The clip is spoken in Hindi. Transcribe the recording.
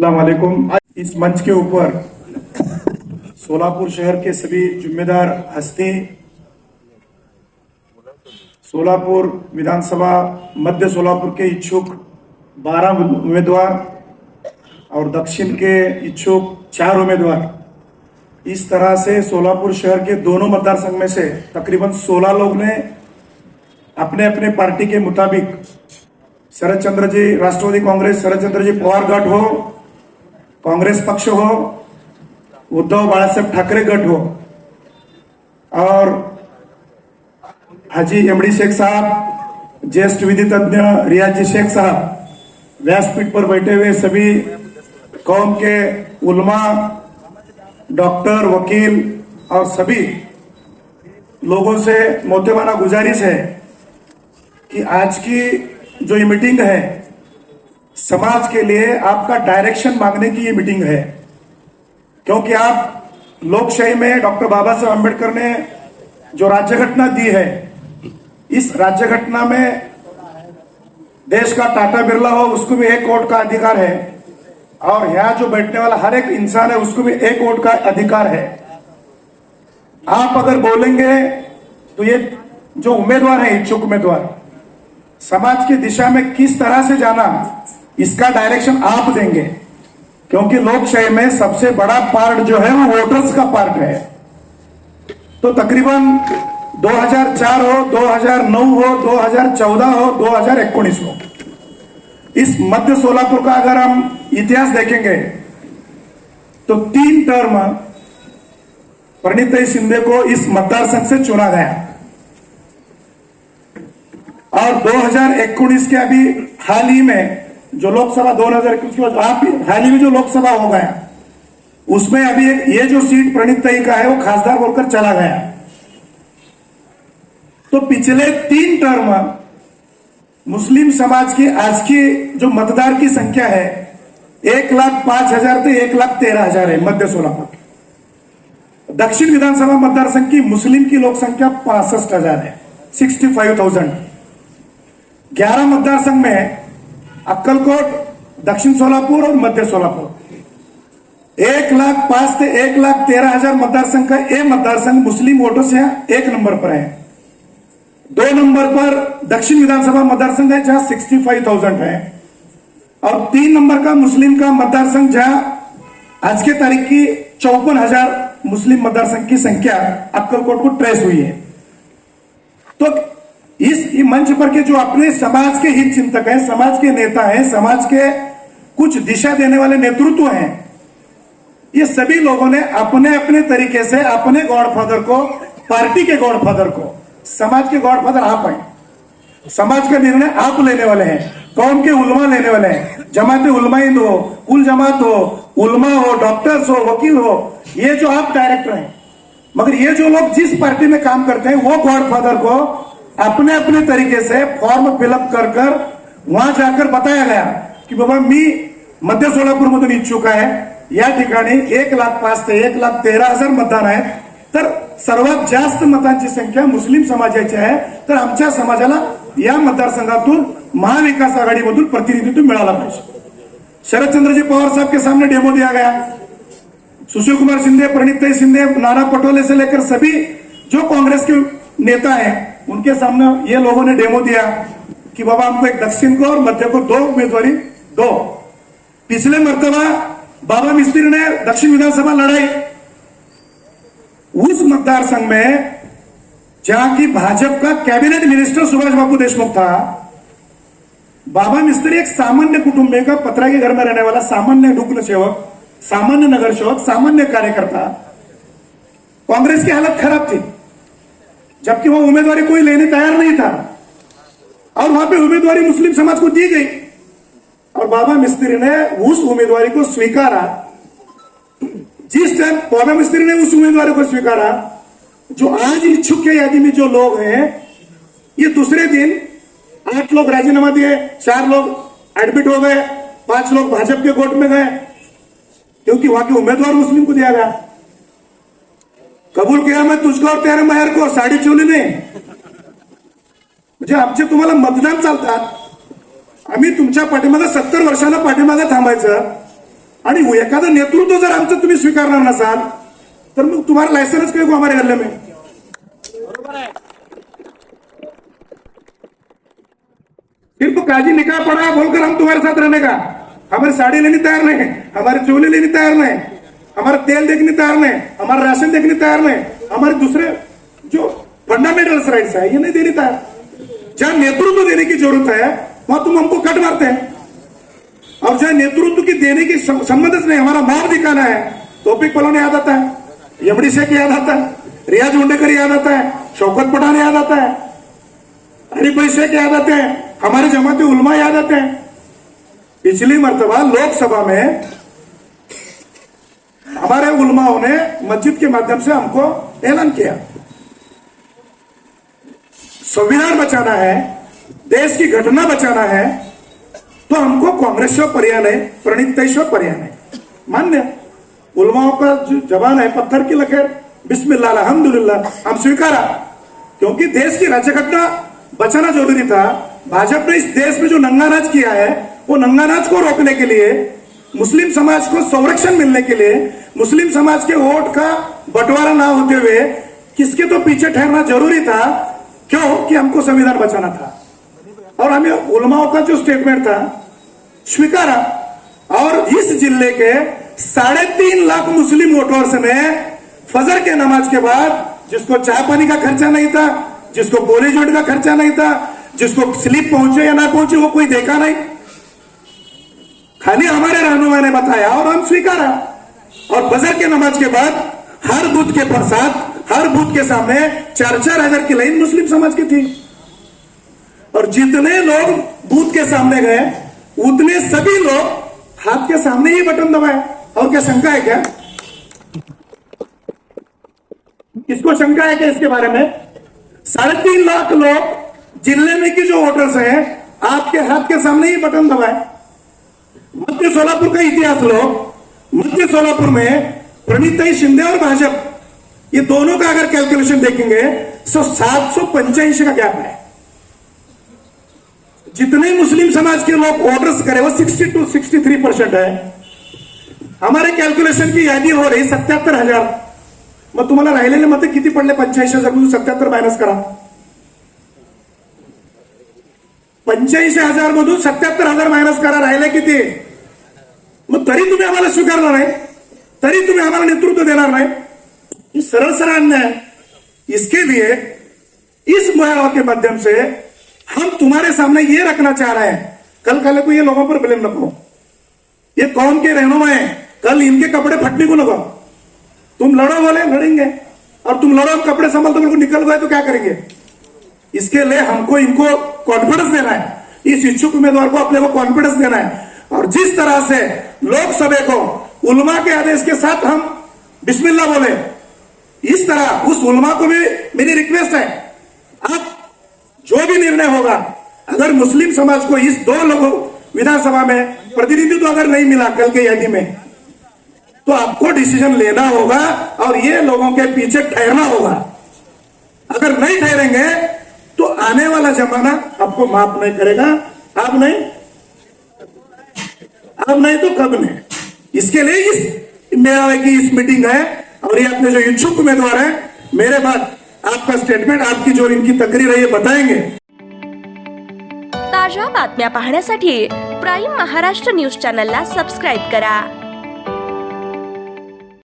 अस्सलाम वालेकुम। इस मंच के ऊपर सोलापुर शहर के सभी जिम्मेदार हस्ती, सोलापुर विधानसभा मध्य सोलापुर के इच्छुक 12 उम्मीदवार और दक्षिण के इच्छुक 4 उम्मीदवार, इस तरह से सोलापुर शहर के दोनों मतदार संघ में से तकरीबन 16 लोग ने अपने अपने पार्टी के मुताबिक शरद चंद्र जी राष्ट्रवादी कांग्रेस, शरद चंद्र जी पवार गट हो, कांग्रेस पक्ष हो, उद्धव बाळासाहेब ठाकरे गट हो और हाजी एमडी शेख साहब, ज्येष्ठ विधि तज्ञ रियाजी शेख साहब, व्यासपीठ पर बैठे हुए सभी कौम के उलमा, डॉक्टर, वकील और सभी लोगों से मोतेबाना गुजारिश है कि आज की जो ये मीटिंग है समाज के लिए आपका डायरेक्शन मांगने की ये मीटिंग है, क्योंकि आप लोकशाही में डॉक्टर बाबा साहब अम्बेडकर ने जो राज्य घटना दी है, इस राज्य घटना में देश का टाटा बिरला हो उसको भी 1 वोट का अधिकार है और यहाँ जो बैठने वाला हर एक इंसान है उसको भी 1 वोट का अधिकार है। आप अगर बोलेंगे तो ये जो उम्मीदवार है, इच्छुक उम्मीदवार, समाज की दिशा में किस तरह से जाना, इसका डायरेक्शन आप देंगे, क्योंकि लोकशाही में सबसे बड़ा पार्ट जो है वो वोटर्स का पार्ट है। तो तकरीबन 2004 हो, 2009 हो, 2014 हो, 2019 हो, इस मध्य सोलापुर का अगर हम इतिहास देखेंगे तो 3 टर्म प्रणित शिंदे को इस मतदार संघ से चुना गया और 2019 के अभी हाल ही में जो लोकसभा 2021 के बाद हाल ही में जो लोकसभा हो गया उसमें अभी एक ये जो सीट प्रणित का है वो खासदार बोलकर चला गया। तो पिछले 3 टर्म मुस्लिम समाज की आज की जो मतदार की संख्या है 1,05,000 से 1,13,000 है मध्य सोलापुर। दक्षिण विधानसभा मतदार संघ की मुस्लिम की लोक संख्या 65,000 है, 65,000। 11 मतदार संघ में अक्कलकोट, दक्षिण सोलापुर और मध्य सोलापुर 1,05,000 से 1,13,000 मतदार संघ का ये मतदार संघ मुस्लिम वोटों से 1 नंबर पर है। 2 नंबर पर दक्षिण विधानसभा मतदार संघ है जहां 65,000 है और 3 नंबर का मुस्लिम का मतदार संघ जहां आज के तारीख की 54,000 मुस्लिम मतदार संघ की संख्या अक्कलकोट को ट्रेस हुई है। तो इस मंच पर के जो अपने समाज के हित चिंतक हैं, समाज के नेता हैं, समाज के कुछ दिशा देने वाले नेतृत्व हैं, ये सभी लोगों ने अपने अपने तरीके से अपने गॉडफादर को, पार्टी के गॉडफादर को, समाज के गॉडफादर आप हैं, समाज का निर्णय आप लेने वाले हैं, कौम के उलमा लेने वाले हैं, जमात उलमा हिंद हो, कुल जमात हो, उलमा हो, डॉक्टर्स हो, वकील हो, ये जो आप डायरेक्टर हैं। मगर ये जो लोग जिस पार्टी में काम करते हैं वो गॉडफादर को अपने अपने तरीके से फॉर्म फिलअप कर वहां जाकर बताया गया की बाबा मी मध्य सोलापूर मधून इच्छुक आहे, या ठिकाणी 1,05,000 ते 1,13,000 मतदान आहे, तर सर्वात जास्त मतांची संख्या मुस्लिम समाजाची आहे, तर आमच्या समाजाला या मतदारसंघातून महाविकास आघाडीमधून प्रतिनिधित्व मिळाला पाहिजे। शरदचंद्रजी पवार साहब के सामने डेमो दिया गया, सुशील कुमार शिंदे, प्रणित शिंदे, नाना पटोले से लेकर सभी जो कांग्रेस के नेता हैं उनके सामने ये लोगों ने डेमो दिया कि बाबा हमको एक दक्षिण को और मध्य को 2 उम्मीदवारी दो। पिछले मर्तबा बाबा मिस्त्री ने दक्षिण विधानसभा लड़ाई, उस मतदार संघ में जहां की भाजपा का कैबिनेट मिनिस्टर सुभाष बाबू देशमुख था, बाबा मिस्त्री एक सामान्य कुटुंबी का, पत्रा के घर में रहने वाला सामान्य ढुकल सेवक, सामान्य नगर सेवक, सामान्य कार्यकर्ता। कांग्रेस की हालत खराब थी, जबकि वो उम्मीदवारी कोई लेने तैयार नहीं था और वहां पे उम्मीदवारी मुस्लिम समाज को दी गई और बाबा मिस्त्री ने उस उम्मीदवारी को स्वीकारा। जिस टाइम बाबा मिस्त्री ने उस उम्मीदवारी को स्वीकारा, जो आज इच्छुक के यादी में जो लोग हैं, ये दूसरे दिन 8 लोग राजीनामा दिए, 4 लोग एडमिट हो गए, 5 लोग भाजपा के गोट में गए, क्योंकि वहां के उम्मीदवार मुस्लिम को दिया गया। कबूल किया मैं तुझको और तेरे मेहर को, साडी चोली नाही, म्हणजे आमचे तुम्हाला मतदान चालतात, आम्ही तुमच्या पाठीमागे 70 वर्षाला पाठीमागे थांबायचं आणि एखादं नेतृत्व जर आमचं तुम्ही स्वीकारणार नसाल तर मग तुम्हाला लायसन्स काय को हमारे गले में? सिर्फ काजी निकाह पड़ा बोलकर हम तुम्हारे साथ रहने का, हमारी साड़ी लेनी तैयार नहीं, हमारे चूल्हे लेनी तैयार नहीं, हमारा तेल देखने तैयार नहीं, हमारा राशन देखने तैयार नहीं, हमारे दूसरे जो फंडामेंटल राइट्स है ये नहीं देने तैयार। जहां नेतृत्व देने की जरूरत है वहां तुम हमको कट मारते हैं, और जहां नेतृत्व की देने की संबंध नहीं, हमारा मार दिखाना है, तौफीक पलोने याद आता है, यमड़ी शेख याद आता है, रियाज उंडेकर याद आता है, शौकत पठान याद आता है, हरीफ भाई शेख याद आते हैं, हमारे जमाती उलमा याद आते हैं। पिछली मर्तबा लोकसभा में हमारे उलमाओं ने मस्जिद के माध्यम से हमको ऐलान किया, संविधान बचाना है, देश की घटना बचाना है, तो हमको कांग्रेसवर पर्याय नहीं, प्रणितेश्वर पर्याय नहीं। मान्य उलमाओं का जो जवान है पत्थर की लकीर, बिस्मिल्लाह अल्हम्दुलिल्लाह, हम स्वीकारा, क्योंकि देश की राज्य घटना बचाना जरूरी था। भाजपा ने इस देश में जो नंगा नाच किया है वो नंगा नाच को रोकने के लिए, मुस्लिम समाज को संरक्षण मिलने के लिए, मुस्लिम समाज के वोट का बंटवारा ना होते हुए किसके तो पीछे ठहरना जरूरी था। क्यों? कि हमको संविधान बचाना था। और हमें उलमाओं का जो स्टेटमेंट था स्वीकारा, और इस जिले के 3.5 लाख मुस्लिम वोटर्स ने फजर के नमाज के बाद, जिसको चाय पानी का खर्चा नहीं था, जिसको बोली जोड़ी का खर्चा नहीं था, जिसको स्लिप पहुंचे या ना पहुंचे वो कोई देखा नहीं, खाली हमारे रहनुमा ने बताया और हम स्वीकारा। और फजर के नमाज के बाद हर बूथ के प्रसाद, हर बूथ के सामने 4-4 हजार की लाइन मुस्लिम समाज की थी, और जितने लोग बूथ के सामने गए उतने सभी लोग हाथ के सामने ही बटन दबाए। और क्या शंका है क्या? किसको शंका है क्या इसके बारे में? 3.5 लाख लोग जिले में की जो वोटर्स हैं आपके हाथ के सामने ही बटन दबाए। मध्य सोलापुर का इतिहास लो, मध्य सोलापुर में प्रणिताई शिंदे और भाजपा ये दोनों का अगर कैलकुलेशन देखेंगे तो 785 का गैप है। जितने मुस्लिम समाज के लोग वोटर्स करे वो 60 to 63% है। हमारे कैलकुलेशन की यादी हो रही 77,000। मग तुम्हाला राहिलेले मत किती पडले? 85,000 77 मायनस करा, 85,000 मधून 77,000 मायनस करा, राहिले किती? मग तरी तुम्ही आम्हाला स्वीकारणार नाही, तरी तुम्ही आम्हाला नेतृत्व देणार नाही, ये सरल सरल अन्याय है। इसके लिए इस मुहिम के माध्यम से हम तुम्हारे सामने ये रखना चाह रहे हैं, कल को ये लोगों पर ब्लेम नको, ये कौन के रहनुमा है, कल इनके कपड़े फटने को नको। तुम लड़ो बोले लड़ेंगे, और तुम लड़ो कपड़े संभाल तो बिल्कुल निकल गए तो क्या करेंगे? इसके लिए हमको इनको कॉन्फिडेंस देना है, इस इच्छुक उम्मीदवार को अपने को कॉन्फिडेंस देना है। और जिस तरह से लोकसभा को उलमा के आदेश के साथ हम बिस्मिल्लाह बोले, इस तरह उस उलमा को भी मेरी रिक्वेस्ट है, आप जो भी निर्णय होगा, अगर मुस्लिम समाज को इस 2 लोगों विधानसभा में प्रतिनिधित्व अगर नहीं मिला कल के यादी में, तो आपको डिसीजन लेना होगा और ये लोगों के पीछे ठहरना होगा। अगर नहीं ठहरेंगे तो आने वाला जमाना आपको माफ नहीं करेगा। अब नहीं तो कब नहीं। इसके लिए इस मेरा की इस मीटिंग है, और ये अपने जो इच्छुक उम्मीदवार है मेरे बाद आपका स्टेटमेंट, आपकी जो इनकी तकरीर है ये बताएंगे। ताज्या बातम्या पाहण्यासाठी प्राईम महाराष्ट्र न्यूज चॅनलला सबस्क्राईब करा।